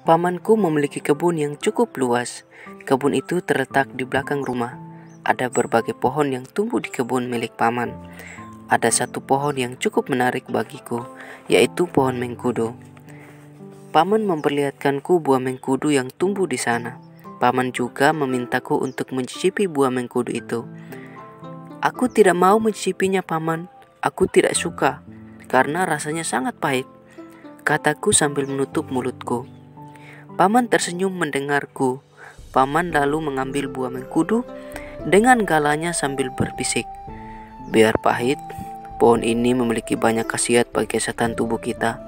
Pamanku memiliki kebun yang cukup luas. Kebun itu terletak di belakang rumah. Ada berbagai pohon yang tumbuh di kebun milik paman. Ada satu pohon yang cukup menarik bagiku, yaitu pohon mengkudu. Paman memperlihatkanku buah mengkudu yang tumbuh di sana. Paman juga memintaku untuk mencicipi buah mengkudu itu. Aku tidak mau mencicipinya, paman. Aku tidak suka, karena rasanya sangat pahit, kataku sambil menutup mulutku. Paman tersenyum mendengarku. Paman lalu mengambil buah mengkudu dengan galanya sambil berbisik, "Biar pahit, pohon ini memiliki banyak khasiat bagi kesehatan tubuh kita."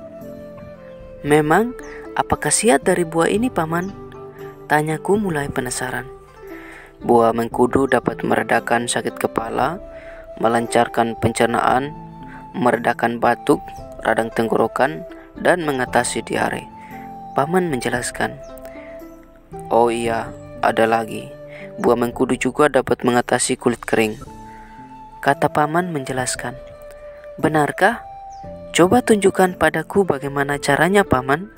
"Memang, apa khasiat dari buah ini, paman?" tanyaku mulai penasaran. "Buah mengkudu dapat meredakan sakit kepala, melancarkan pencernaan, meredakan batuk, radang tenggorokan, dan mengatasi diare," paman menjelaskan. "Oh iya, ada lagi. Buah mengkudu juga dapat mengatasi kulit kering," kata paman menjelaskan. "Benarkah? Coba tunjukkan padaku bagaimana caranya, paman,"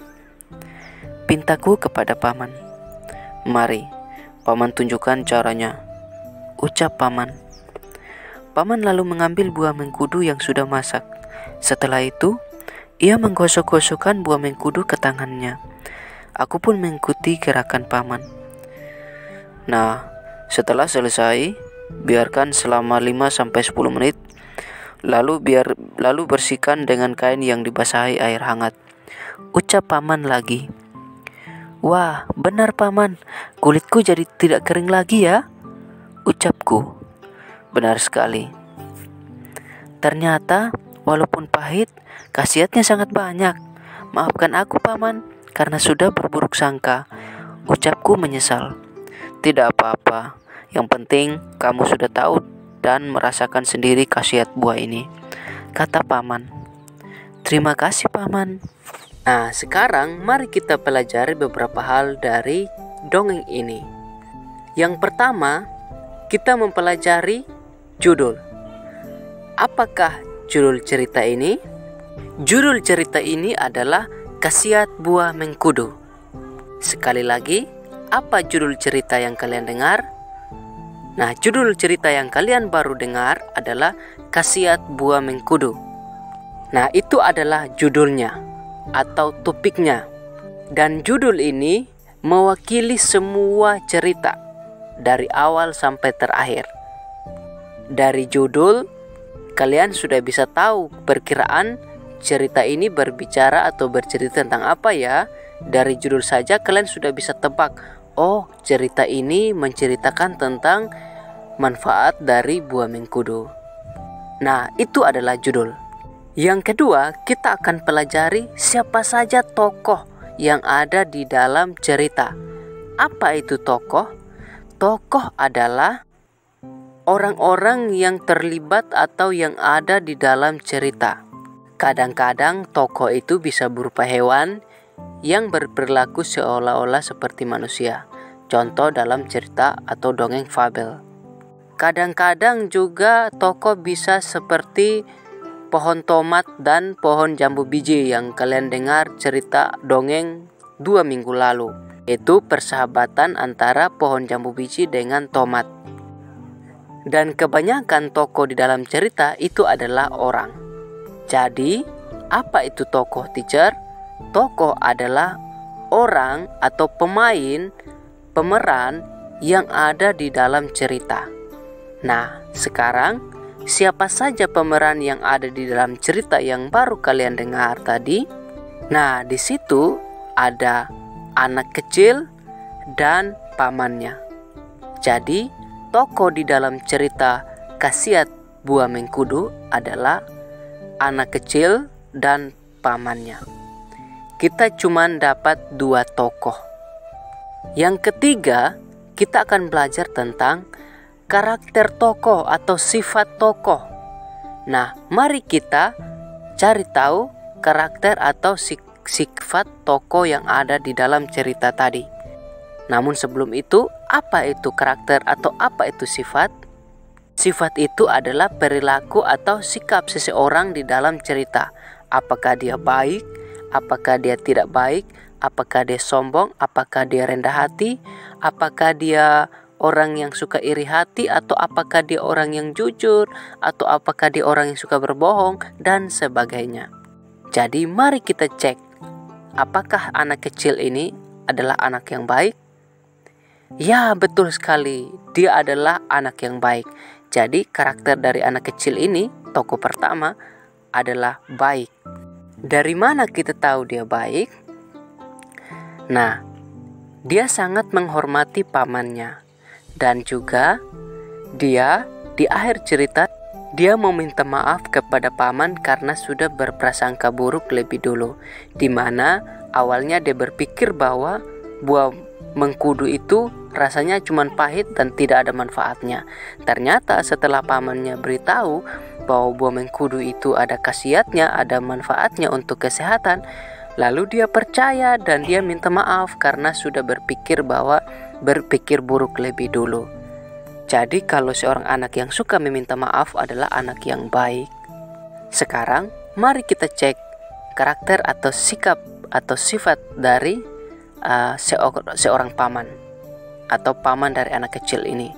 pintaku kepada paman. "Mari, paman tunjukkan caranya," ucap paman. Paman lalu mengambil buah mengkudu yang sudah masak. Setelah itu, ia menggosok-gosokkan buah mengkudu ke tangannya. Aku pun mengikuti gerakan paman. "Nah, setelah selesai, biarkan selama 5-10 menit. Lalu bersihkan dengan kain yang dibasahi air hangat," ucap paman lagi. "Wah, benar paman. Kulitku jadi tidak kering lagi ya," ucapku. "Benar sekali. Ternyata walaupun pahit, khasiatnya sangat banyak. Maafkan aku, paman, karena sudah berburuk sangka," ucapku menyesal. "Tidak apa-apa. Yang penting kamu sudah tahu dan merasakan sendiri khasiat buah ini," kata paman. "Terima kasih, paman." Nah, sekarang mari kita pelajari beberapa hal dari dongeng ini. Yang pertama, kita mempelajari judul. Apakah judul cerita ini? Judul cerita ini adalah Khasiat Buah Mengkudu. Sekali lagi, apa judul cerita yang kalian dengar? Nah, judul cerita yang kalian baru dengar adalah Khasiat Buah Mengkudu. Nah, itu adalah judulnya atau topiknya. Dan judul ini mewakili semua cerita dari awal sampai terakhir. Dari judul, kalian sudah bisa tahu perkiraan cerita ini berbicara atau bercerita tentang apa ya. Dari judul saja kalian sudah bisa tebak, oh, cerita ini menceritakan tentang manfaat dari buah mengkudu. Nah, itu adalah judul. Yang kedua, kita akan pelajari siapa saja tokoh yang ada di dalam cerita. Apa itu tokoh? Tokoh adalah orang-orang yang terlibat atau yang ada di dalam cerita. Kadang-kadang tokoh itu bisa berupa hewan yang berperilaku seolah-olah seperti manusia. Contoh dalam cerita atau dongeng fabel. Kadang-kadang juga tokoh bisa seperti pohon tomat dan pohon jambu biji yang kalian dengar cerita dongeng 2 minggu lalu. Itu persahabatan antara pohon jambu biji dengan tomat. Dan kebanyakan tokoh di dalam cerita itu adalah orang. Jadi, apa itu tokoh, teacher? Tokoh adalah orang atau pemeran yang ada di dalam cerita. Nah, sekarang siapa saja pemeran yang ada di dalam cerita yang baru kalian dengar tadi? Nah, di situ ada anak kecil dan pamannya. Jadi, tokoh di dalam cerita Khasiat Buah Mengkudu adalah anak kecil dan pamannya. Kita cuma dapat 2 tokoh. Yang ketiga, kita akan belajar tentang karakter tokoh atau sifat tokoh. Nah, mari kita cari tahu karakter atau sifat tokoh yang ada di dalam cerita tadi. Namun sebelum itu, apa itu karakter atau apa itu sifat? Sifat itu adalah perilaku atau sikap seseorang di dalam cerita. Apakah dia baik, apakah dia tidak baik, Apakah dia sombong? Apakah dia rendah hati? Apakah dia orang yang suka iri hati? Atau apakah dia orang yang jujur? Atau apakah dia orang yang suka berbohong? Dan sebagainya. Jadi mari kita cek, apakah anak kecil ini adalah anak yang baik? Ya, betul sekali. Dia adalah anak yang baik. Jadi karakter dari anak kecil ini, tokoh pertama, adalah baik. Dari mana kita tahu dia baik? Nah, dia sangat menghormati pamannya. Dan juga dia di akhir cerita, dia meminta maaf kepada paman karena sudah berprasangka buruk lebih dulu. Di mana awalnya dia berpikir bahwa buah mengkudu itu rasanya cuma pahit dan tidak ada manfaatnya. Ternyata setelah pamannya beritahu bahwa buah mengkudu itu ada khasiatnya, ada manfaatnya untuk kesehatan, lalu dia percaya dan dia minta maaf karena sudah berpikir buruk lebih dulu. Jadi kalau seorang anak yang suka meminta maaf adalah anak yang baik. Sekarang mari kita cek karakter atau sikap atau sifat dari seorang paman atau paman dari anak kecil ini.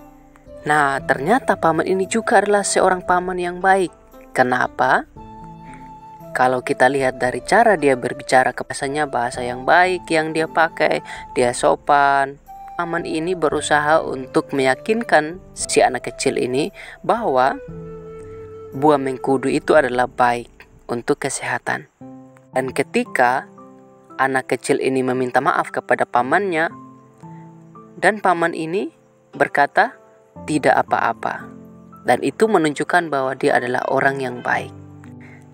Nah, ternyata paman ini juga adalah seorang paman yang baik. Kenapa? Kalau kita lihat dari cara dia berbicara, bahasa yang baik yang dia pakai, dia sopan. Paman ini berusaha untuk meyakinkan si anak kecil ini bahwa buah mengkudu itu adalah baik untuk kesehatan. Dan ketika anak kecil ini meminta maaf kepada pamannya, dan paman ini berkata tidak apa-apa. Dan itu menunjukkan bahwa dia adalah orang yang baik.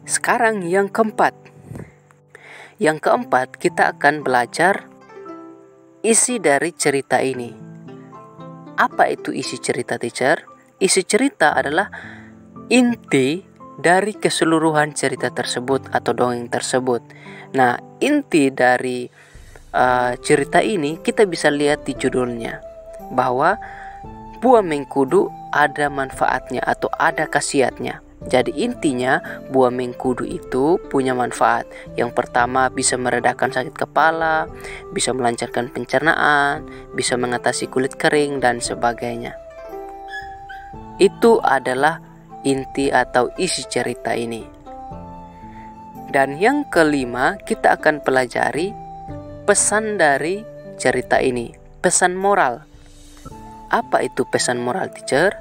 Sekarang yang keempat. Yang keempat, kita akan belajar isi dari cerita ini. Apa itu isi cerita, teacher? Isi cerita adalah inti dari keseluruhan cerita tersebut atau dongeng tersebut. Nah, inti dari cerita ini kita bisa lihat di judulnya, bahwa buah mengkudu ada manfaatnya atau ada khasiatnya. Jadi intinya buah mengkudu itu punya manfaat. Yang pertama, bisa meredakan sakit kepala, bisa melancarkan pencernaan, bisa mengatasi kulit kering dan sebagainya. Itu adalah inti atau isi cerita ini. Dan yang kelima, kita akan pelajari pesan dari cerita ini, pesan moral. Apa itu pesan moral, teacher?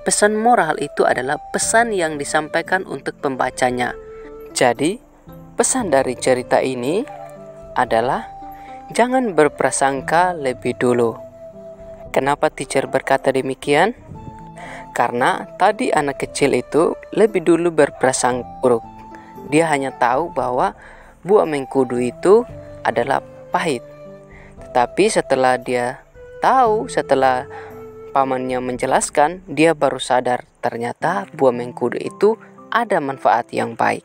Pesan moral itu adalah pesan yang disampaikan untuk pembacanya. Jadi, pesan dari cerita ini adalah jangan berprasangka lebih dulu. Kenapa teacher berkata demikian? Karena tadi anak kecil itu lebih dulu berprasangka buruk. Dia hanya tahu bahwa buah mengkudu itu adalah pahit. Tetapi setelah dia tahu, setelah pamannya menjelaskan, dia baru sadar ternyata buah mengkudu itu ada manfaat yang baik.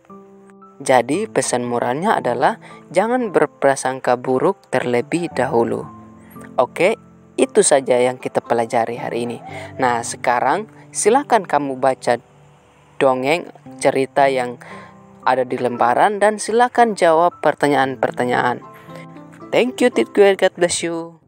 Jadi pesan moralnya adalah jangan berprasangka buruk terlebih dahulu. Oke, itu saja yang kita pelajari hari ini. Nah, sekarang silakan kamu baca dongeng cerita yang ada di lembaran dan silakan jawab pertanyaan-pertanyaan. Thank you, Teacher. God bless you.